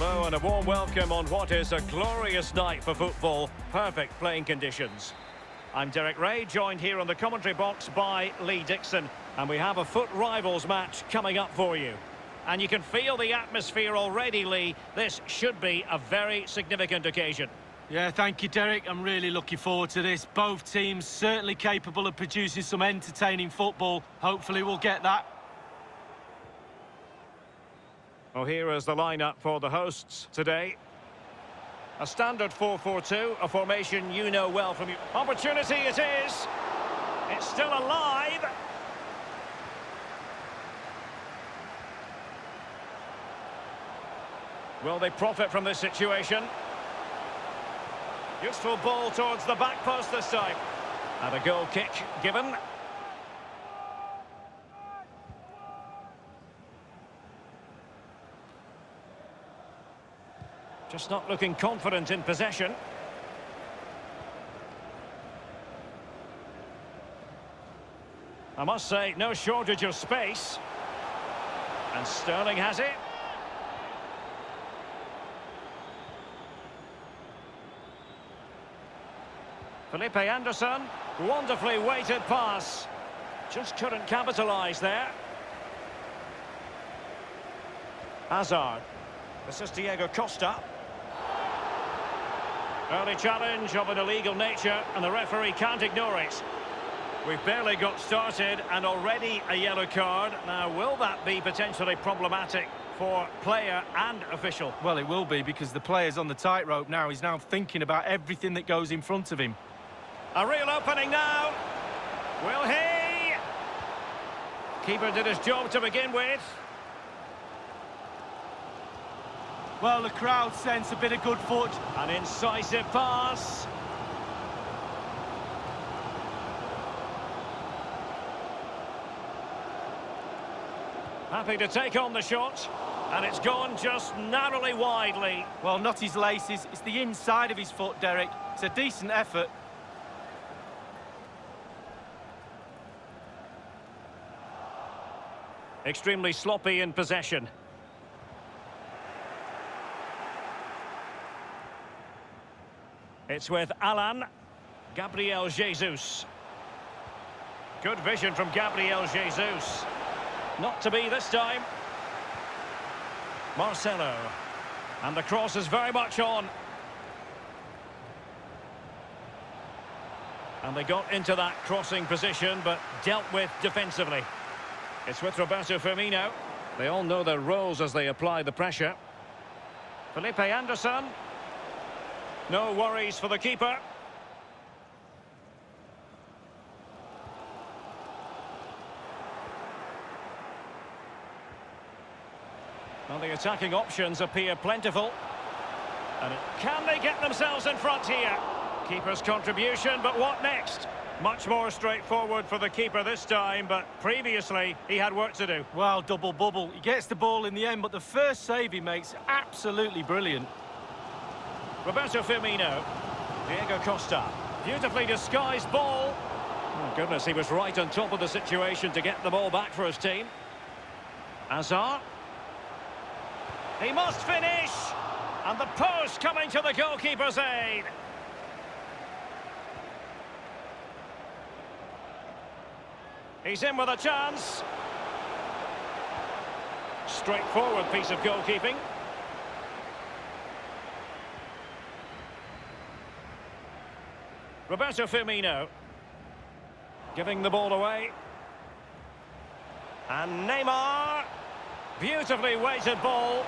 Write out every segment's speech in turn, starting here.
Hello and a warm welcome on what is a glorious night for football. Perfect playing conditions. I'm Derek Ray, joined here on the commentary box by Lee Dixon. And we have a foot rivals match coming up for you. And you can feel the atmosphere already, Lee. This should be a very significant occasion. Yeah, thank you, Derek. I'm really looking forward to this. Both teams certainly capable of producing some entertaining football. Hopefully we'll get that. Well, here is the lineup for the hosts today. A standard 4-4-2, a formation you know well from your... Opportunity it is! It's still alive! Will they profit from this situation? Useful ball towards the back post this time. And a goal kick given. Just not looking confident in possession. I must say, no shortage of space. And Sterling has it. Felipe Anderson, wonderfully weighted pass. Just couldn't capitalise there. Hazard. This is Diego Costa. Early challenge of an illegal nature, and the referee can't ignore it. We've barely got started, and already a yellow card. Now, will that be potentially problematic for player and official? Well, it will be, because the player's on the tightrope now. He's now thinking about everything that goes in front of him. A real opening now. Will he? Keeper did his job to begin with. Well, the crowd sense a bit of good fortune. An incisive pass. Happy to take on the shot. And it's gone just narrowly widely. Well, not his laces. It's the inside of his foot, Derek. It's a decent effort. Extremely sloppy in possession. It's with Alan. Gabriel Jesus. Good vision from Gabriel Jesus. Not to be this time. Marcelo. And the cross is very much on. And they got into that crossing position, but dealt with defensively. It's with Roberto Firmino. They all know their roles as they apply the pressure. Felipe Anderson. No worries for the keeper. Well, the attacking options appear plentiful. And can they get themselves in front here? Keeper's contribution, but what next? Much more straightforward for the keeper this time, but previously he had work to do. Well, double bubble. He gets the ball in the end, but the first save he makes, absolutely brilliant. Roberto Firmino. Diego Costa. Beautifully disguised ball. Oh, goodness, he was right on top of the situation to get the ball back for his team. Hazard. He must finish. And the post coming to the goalkeeper's aid. He's in with a chance. Straightforward piece of goalkeeping. Roberto Firmino. Giving the ball away. And Neymar. Beautifully weighted ball.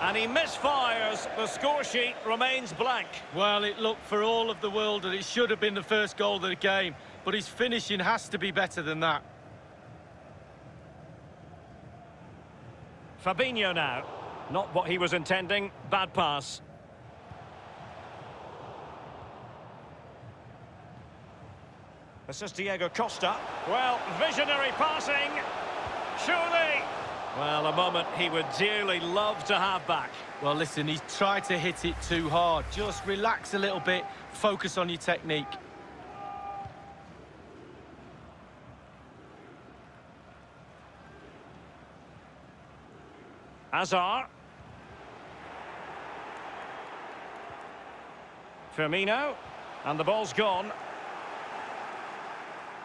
And he misfires. The score sheet remains blank. Well, it looked for all of the world that it should have been the first goal of the game. But his finishing has to be better than that. Fabinho now. Not what he was intending. Bad pass. This is Diego Costa. Well, visionary passing. Surely. Well, a moment he would dearly love to have back. Well, listen, he's tried to hit it too hard. Just relax a little bit. Focus on your technique. Hazard. Firmino, and the ball's gone.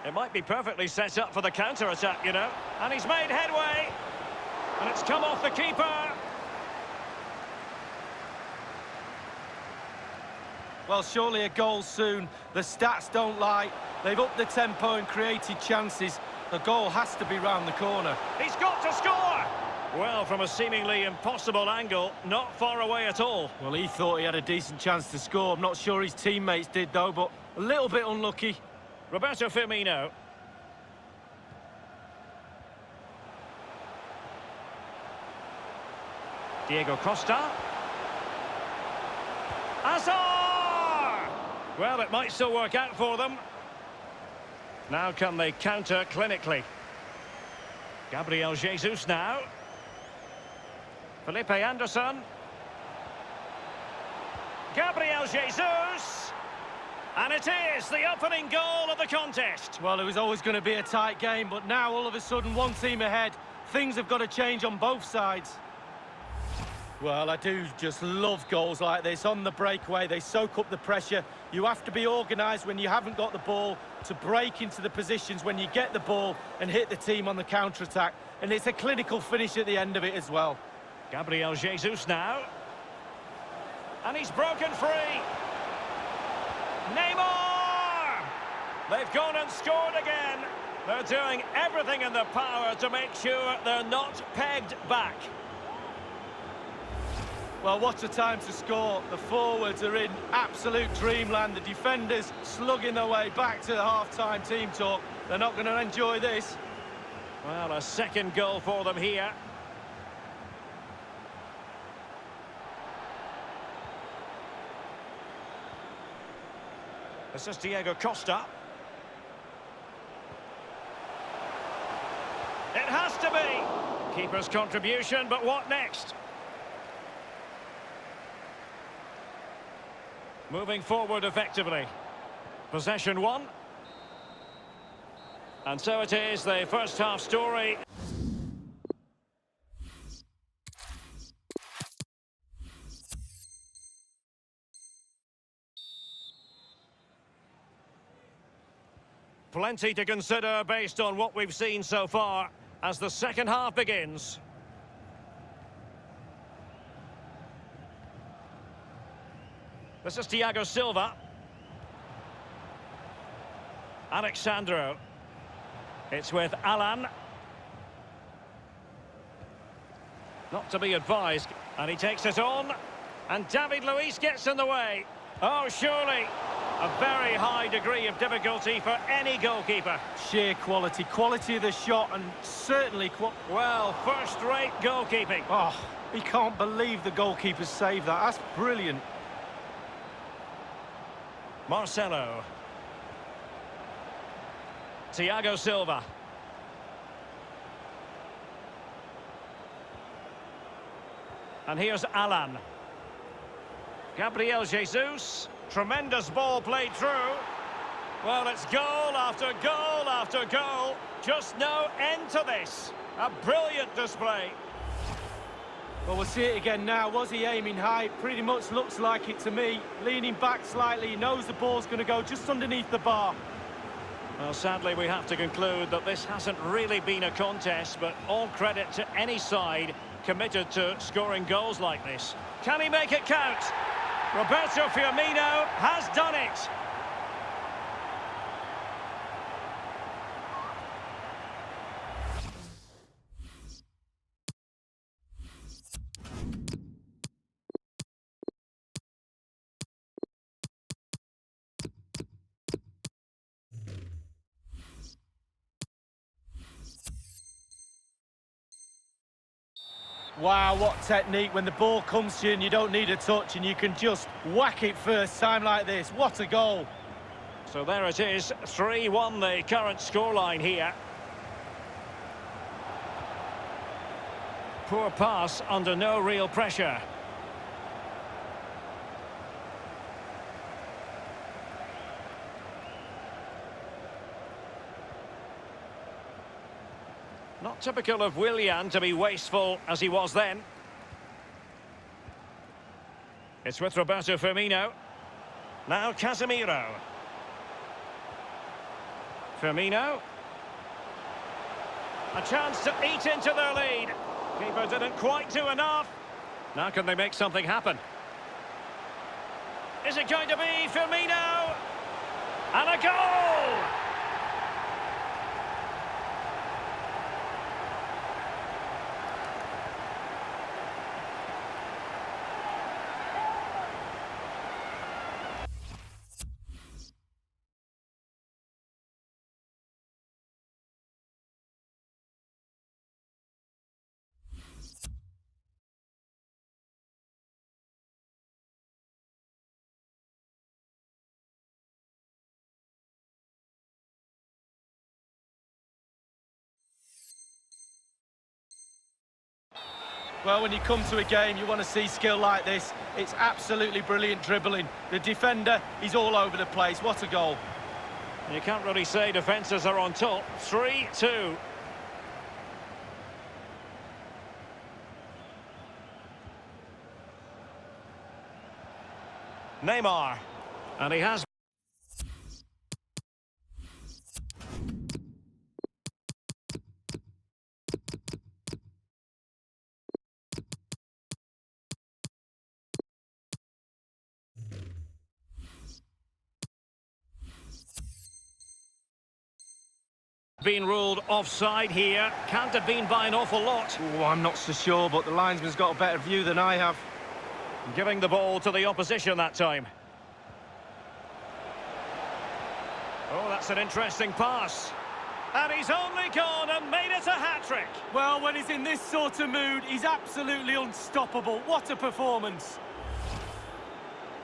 It might be perfectly set up for the counter-attack, you know. And he's made headway. And it's come off the keeper. Well, surely a goal soon. The stats don't lie. They've upped the tempo and created chances. The goal has to be round the corner. He's got to score! Well, from a seemingly impossible angle, not far away at all. Well, he thought he had a decent chance to score. I'm not sure his teammates did, though, but a little bit unlucky. Roberto Firmino. Diego Costa. Hazard! Well, it might still work out for them. Now can they counter clinically? Gabriel Jesus now. Felipe Anderson. Gabriel Jesus! And it is the opening goal of the contest. Well, it was always going to be a tight game, but now all of a sudden one team ahead. Things have got to change on both sides. Well, I do just love goals like this. On the breakaway, they soak up the pressure. You have to be organised when you haven't got the ball to break into the positions when you get the ball and hit the team on the counter-attack. And it's a clinical finish at the end of it as well. Gabriel Jesus now. And he's broken free. Neymar! They've gone and scored again. They're doing everything in their power to make sure they're not pegged back. Well, what a time to score. The forwards are in absolute dreamland. The defenders slugging their way back to the half-time team talk. They're not going to enjoy this. Well, a second goal for them here. This is Diego Costa. It has to be. Keeper's contribution, but what next? Moving forward effectively. Possession one. And so it is, the first half story. Plenty to consider based on what we've seen so far as the second half begins. This is Thiago Silva. Alexandro. It's with Alan. Not to be advised. And he takes it on. And David Luiz gets in the way. Oh, surely. A very high degree of difficulty for any goalkeeper. Sheer quality. Quality of the shot and certainly... Well, first-rate goalkeeping. Oh, he can't believe the goalkeeper saved that. That's brilliant. Marcelo. Thiago Silva. And here's Alan. Gabriel Jesus. Tremendous ball played through. Well, it's goal after goal after goal. Just no end to this. A brilliant display. Well, we'll see it again now. Was he aiming high? Pretty much looks like it to me. Leaning back slightly, he knows the ball's going to go just underneath the bar. Well, sadly, we have to conclude that this hasn't really been a contest, but all credit to any side committed to scoring goals like this. Can he make it count? Roberto Firmino has done it. Wow, what technique. When the ball comes to you and you don't need a touch and you can just whack it first time like this. What a goal. So there it is, 3-1 the current scoreline here. Poor pass under no real pressure. Not typical of Willian to be wasteful as he was then. It's with Roberto Firmino. Now Casemiro. Firmino. A chance to eat into their lead. Keeper didn't quite do enough. Now can they make something happen? Is it going to be Firmino? And a goal! Well, when you come to a game, you want to see skill like this. It's absolutely brilliant dribbling. The defender, he's all over the place. What a goal. You can't really say defences are on top. 3-2. Neymar. And he has been ruled offside here. Can't have been by an awful lot. Oh, I'm not so sure, but the linesman's got a better view than I have. Giving the ball to the opposition that time. Oh, that's an interesting pass. And he's only gone and made it a hat-trick. Well, when he's in this sort of mood, he's absolutely unstoppable. What a performance.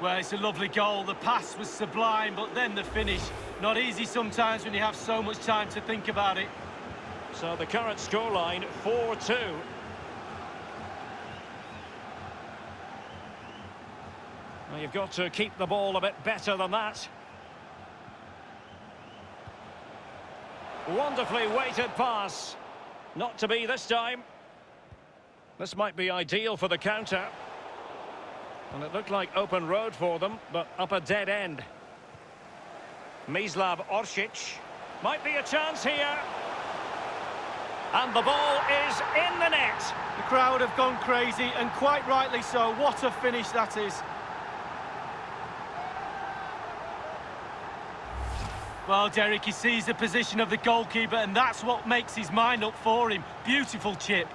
Well, it's a lovely goal. The pass was sublime, but then the finish. Not easy sometimes when you have so much time to think about it. So the current scoreline, 4-2. Well, you've got to keep the ball a bit better than that. Wonderfully weighted pass. Not to be this time. This might be ideal for the counter. And it looked like open road for them, but up a dead end. Mislav Orsic. Might be a chance here. And the ball is in the net. The crowd have gone crazy, and quite rightly so. What a finish that is. Well, Derek, he sees the position of the goalkeeper, and that's what makes his mind up for him. Beautiful chip.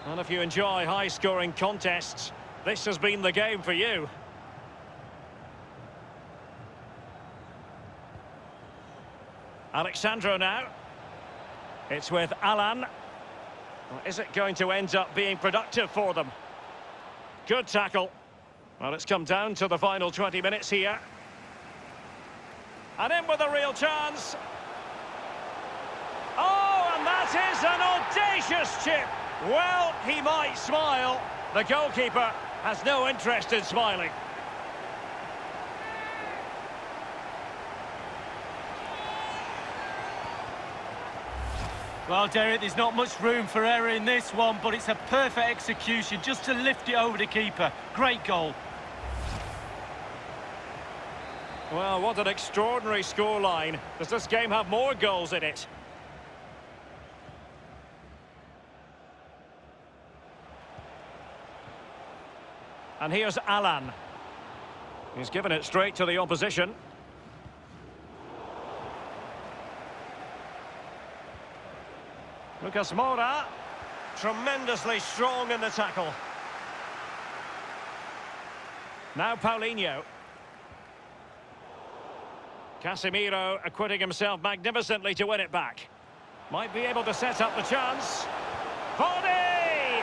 And if you enjoy high-scoring contests, this has been the game for you. Alexandro now. It's with Alan. Well, is it going to end up being productive for them? Good tackle. Well, it's come down to the final 20 minutes here. And in with a real chance. Oh, and that is an audacious chip. Well, he might smile. The goalkeeper has no interest in smiling. Well, Derek, there's not much room for error in this one, but it's a perfect execution just to lift it over the keeper. Great goal. Well, what an extraordinary scoreline. Does this game have more goals in it? And here's Alan. He's given it straight to the opposition. Lucas Moura, tremendously strong in the tackle. Now Paulinho. Casemiro acquitting himself magnificently to win it back. Might be able to set up the chance. Body!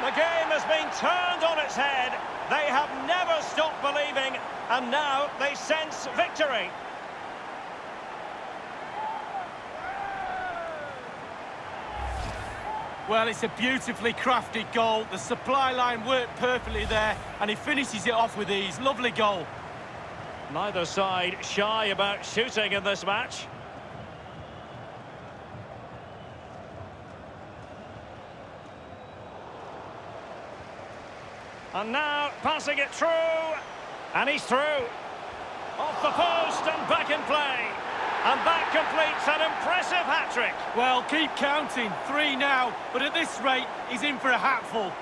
The game has been turned on its head. They have never stopped believing, and now they sense victory. Well, it's a beautifully crafted goal. The supply line worked perfectly there, and he finishes it off with ease. Lovely goal. Neither side shy about shooting in this match. And now passing it through. And he's through. Off the post and back in play. And that completes an impressive hat-trick. Well, keep counting. 3 now. But at this rate, he's in for a hatful.